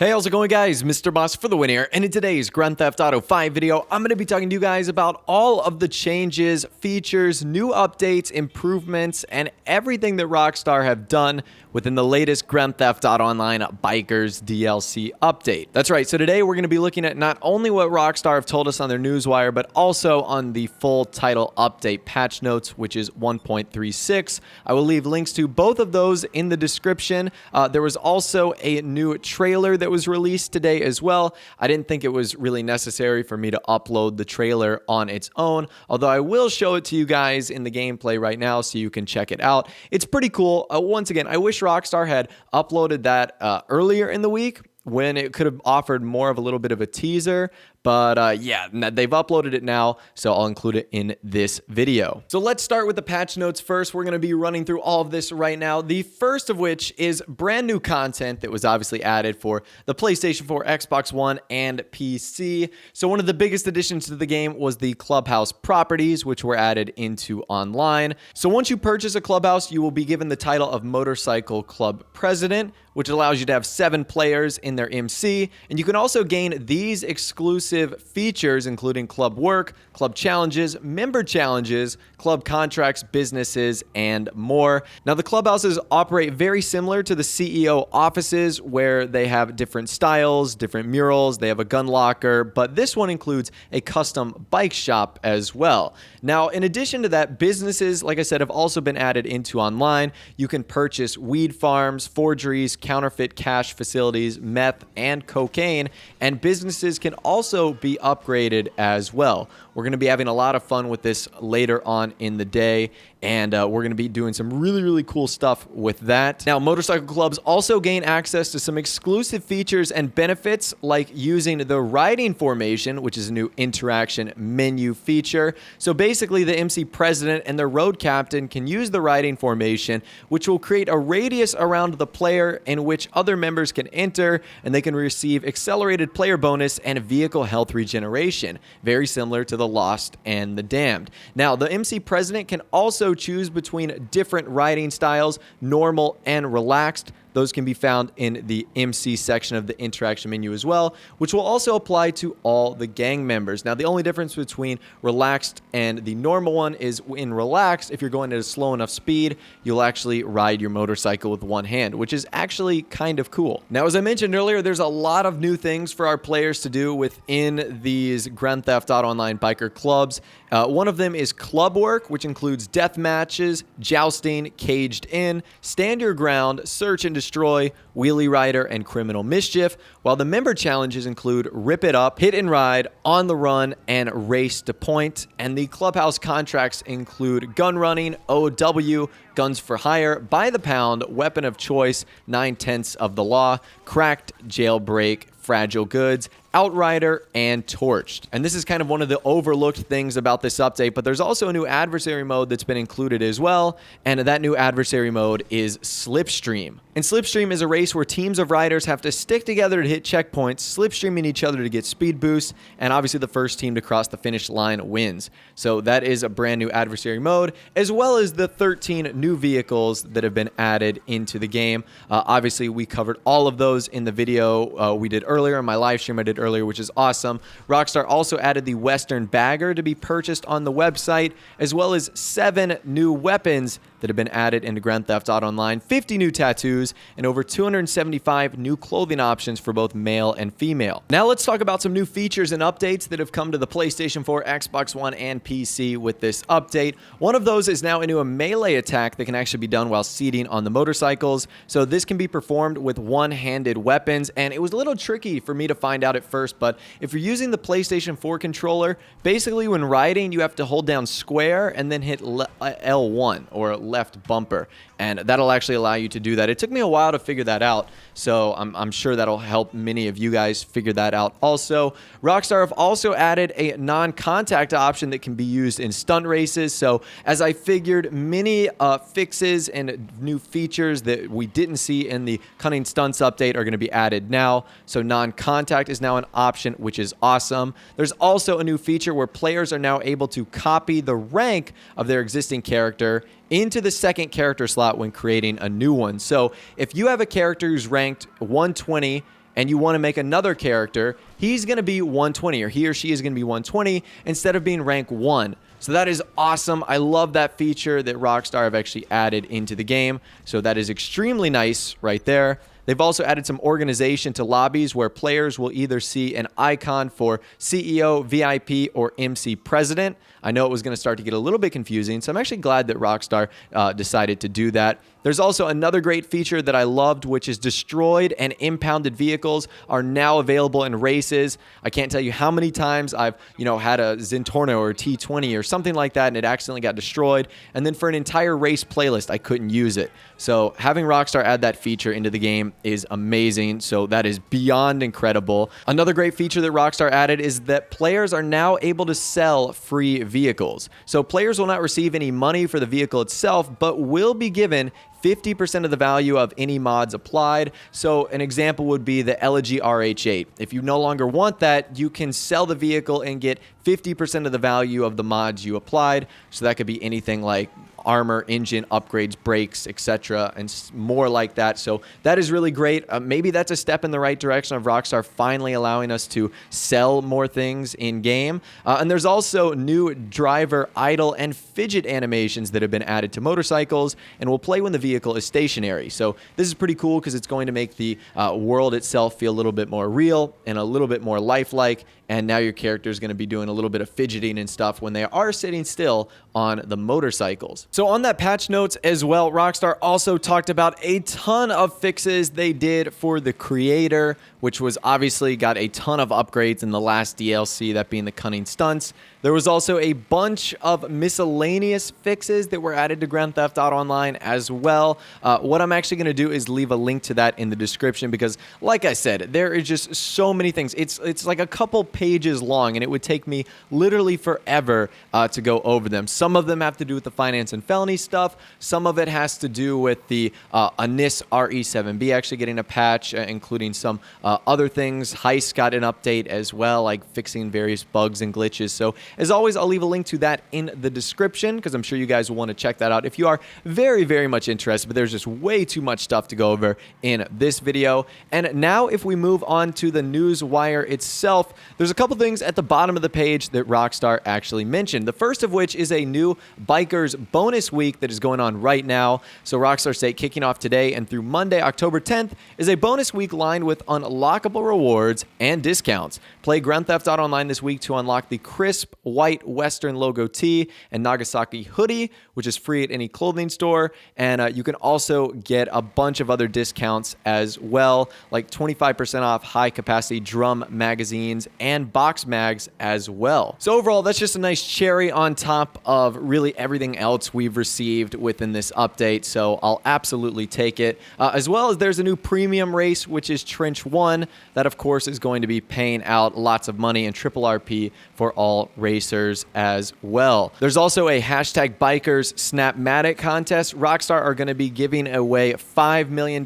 Hey, how's it going, guys? Mr. Boss for the win here, and in today's Grand Theft Auto 5 video, I'm going to be talking to you guys about all of the changes, features, new updates, improvements, and everything that Rockstar have done within the latest Grand Theft Auto Online Bikers DLC update. That's right, so today we're going to be looking at not only what Rockstar have told us on their newswire, but also on the full title update patch notes, which is 1.36. I will leave links to both of those in the description. There was also a new trailer that was released today as well. I didn't think it was really necessary for me to upload the trailer on its own, although I will show it to you guys in the gameplay right now so you can check it out. It's pretty cool. Once again, I wish Rockstar had uploaded that earlier in the week, when it could have offered more of a little bit of a teaser. But yeah, they've uploaded it now, so I'll include it in this video. So let's start with the patch notes first. We're going to be running through all of this right now. The first of which is brand new content that was obviously added for the PlayStation 4, Xbox One, and PC. So one of the biggest additions to the game was the Clubhouse properties, which were added into online. So once you purchase a Clubhouse, you will be given the title of Motorcycle Club President, which allows you to have 7 players in their MC. And you can also gain these exclusive features, including club work, club challenges, member challenges, club contracts, businesses, and more. Now, the clubhouses operate very similar to the CEO offices, where they have different styles, different murals, they have a gun locker, but this one includes a custom bike shop as well. Now, in addition to that, businesses, like I said, have also been added into online. You can purchase weed farms, forgeries, counterfeit cash facilities, meth, and cocaine, and businesses can also be upgraded as well. We're going to be having a lot of fun with this later on in the day, and we're going to be doing some really cool stuff with that. Now, motorcycle clubs also gain access to some exclusive features and benefits, like using the riding formation, which is a new interaction menu feature. So basically, the MC president and the road captain can use the riding formation, which will create a radius around the player in which other members can enter, and they can receive accelerated player bonus and vehicle health regeneration, very similar to the Lost and the Damned. Now, the MC president can also choose between different riding styles, normal and relaxed. Those can be found in the MC section of the interaction menu as well, which will also apply to all the gang members. Now, the only difference between relaxed and the normal one is in relaxed, if you're going at a slow enough speed, you'll actually ride your motorcycle with one hand, which is actually kind of cool. Now, as I mentioned earlier, there's a lot of new things for our players to do within these Grand Theft Auto Online biker clubs. One of them is club work, which includes death matches, jousting, caged in, stand your ground, search and destroy, wheelie rider, and criminal mischief, while the member challenges include rip it up, hit and ride, on the run, and race to point. And the clubhouse contracts include gun running, OW, guns for hire, by the pound, weapon of choice, 9/10 of the law, cracked, jailbreak, fragile goods, Outrider, and Torched. And this is kind of one of the overlooked things about this update, but there's also a new adversary mode that's been included as well, and that new adversary mode is Slipstream. And Slipstream is a race where teams of riders have to stick together to hit checkpoints, slipstreaming each other to get speed boosts, and obviously the first team to cross the finish line wins. So that is a brand new adversary mode, as well as the 13 new vehicles that have been added into the game. Obviously, we covered all of those in the video we did earlier, in my live stream I did earlier, which is awesome. Rockstar also added the Western Bagger to be purchased on the website, as well as 7 new weapons that have been added into Grand Theft Auto Online, 50 new tattoos, and over 275 new clothing options for both male and female. Now let's talk about some new features and updates that have come to the PlayStation 4, Xbox One, and PC with this update. One of those is now a new melee attack that can actually be done while seating on the motorcycles. So this can be performed with one-handed weapons, and it was a little tricky for me to find out at first, but if you're using the PlayStation 4 controller, basically when riding, you have to hold down square and then hit L1, or left bumper, and that'll actually allow you to do that. It took me a while to figure that out, so I'm sure that'll help many of you guys figure that out also. Rockstar have also added a non-contact option that can be used in stunt races, so as I figured, many fixes and new features that we didn't see in the Cunning Stunts update are going to be added now, so non-contact is now an option, which is awesome. There's also a new feature where players are now able to copy the rank of their existing character into the second character slot when creating a new one. So if you have a character who's ranked 120 and you want to make another character, he's going to be 120, or he or she is going to be 120 instead of being rank 1. So that is awesome. I love that feature that Rockstar have actually added into the game. So that is extremely nice right there. They've also added some organization to lobbies where players will either see an icon for CEO, VIP, or MC President. I know it was going to start to get a little bit confusing, so I'm actually glad that Rockstar decided to do that. There's also another great feature that I loved, which is destroyed and impounded vehicles are now available in races. I can't tell you how many times I've, had a Zentorno or a T20 or something like that, and it accidentally got destroyed. And then for an entire race playlist, I couldn't use it. So having Rockstar add that feature into the game is amazing. So that is beyond incredible. Another great feature that Rockstar added is that players are now able to sell free vehicles. So players will not receive any money for the vehicle itself, but will be given 50% of the value of any mods applied. So an example would be the Elegy RH8. If you no longer want that, you can sell the vehicle and get 50% of the value of the mods you applied. So that could be anything like armor, engine upgrades, brakes, etc., and more like that. So that is really great. Maybe that's a step in the right direction of Rockstar finally allowing us to sell more things in game. And there's also new driver idle and fidget animations that have been added to motorcycles and will play when the vehicle is stationary. So this is pretty cool because it's going to make the world itself feel a little bit more real and a little bit more lifelike. And now your character is going to be doing a little bit of fidgeting and stuff when they are sitting still on the motorcycles. So on that patch notes as well, Rockstar also talked about a ton of fixes they did for the creator, which was obviously got a ton of upgrades in the last DLC, that being the cunning stunts. There was also a bunch of miscellaneous fixes that were added to Grand Theft Auto Online as well. What I'm actually going to do is leave a link to that in the description because, like I said, there is just so many things. It's like a couple pages long, and it would take me literally forever to go over them. Some of them have to do with the finance and felony stuff. Some of it has to do with the Anis RE7B actually getting a patch, including some other things. Heist got an update as well, like fixing various bugs and glitches. So as always, I'll leave a link to that in the description because I'm sure you guys will want to check that out if you are very, very much interested, but there's just way too much stuff to go over in this video. And now if we move on to the news wire itself, there's a couple things at the bottom of the page that Rockstar actually mentioned. The first of which is a new Bikers bonus week that is going on right now. So Rockstar State kicking off today and through Monday, October 10th, is a bonus week lined with unlockable rewards and discounts. Play Grand Theft Auto Online this week to unlock the crisp white Western logo tee and Nagasaki hoodie, which is free at any clothing store. And you can also get a bunch of other discounts as well, like 25% off high capacity drum magazines and box mags as well. So overall, that's just a nice cherry on top of really everything else we've received within this update. So I'll absolutely take it. As well as there's a new premium race, which is Trench 1. That, of course, is going to be paying out lots of money and triple RP for all racers as well. There's also a hashtag Bikers Snapmatic contest. Rockstar are going to be giving away $5 million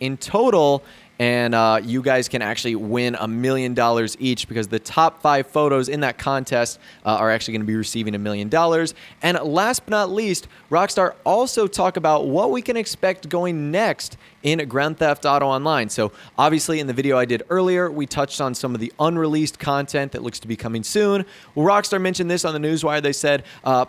in total. And you guys can actually win $1 million each because the top 5 photos in that contest are actually going to be receiving $1 million. And last but not least, Rockstar also talk about what we can expect going next in Grand Theft Auto Online. So obviously in the video I did earlier, we touched on some of the unreleased content that looks to be coming soon. Well, Rockstar mentioned this on the newswire. They said,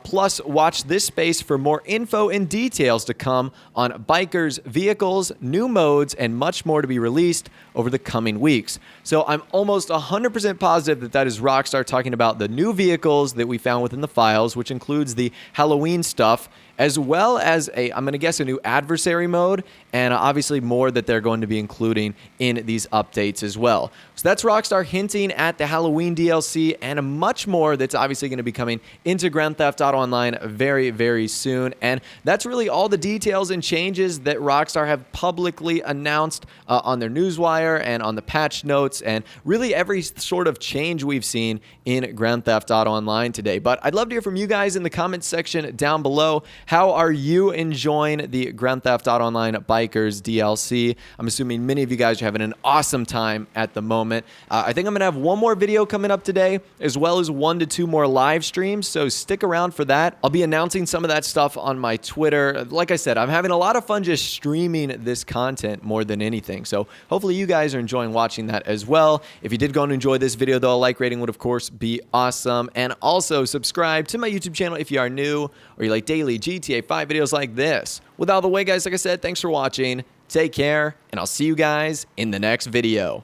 plus watch this space for more info and details to come on bikers, vehicles, new modes, and much more to be released over the coming weeks. So I'm almost 100% positive that that is Rockstar talking about the new vehicles that we found within the files, which includes the Halloween stuff, as well as I'm going to guess, a new adversary mode, and obviously more that they're going to be including in these updates as well. So that's Rockstar hinting at the Halloween DLC and much more that's obviously going to be coming into Grand Theft Auto Online very, very soon. And that's really all the details and changes that Rockstar have publicly announced on their newswire and on the patch notes, and really every sort of change we've seen in Grand Theft Auto Online today. But I'd love to hear from you guys in the comments section down below. How are you enjoying the Grand Theft Auto Online Bikers DLC? I'm assuming many of you guys are having an awesome time at the moment. I think I'm going to have one more video coming up today, as well as 1 to 2 more live streams, so stick around for that. I'll be announcing some of that stuff on my Twitter. Like I said, I'm having a lot of fun just streaming this content more than anything, so hopefully you guys are enjoying watching that as well. If you did go and enjoy this video, though, a like rating would, of course, be awesome. And also subscribe to my YouTube channel if you are new or you like daily GTA 5 videos like this. With all the way, guys, like I said, thanks for watching. Take care, and I'll see you guys in the next video.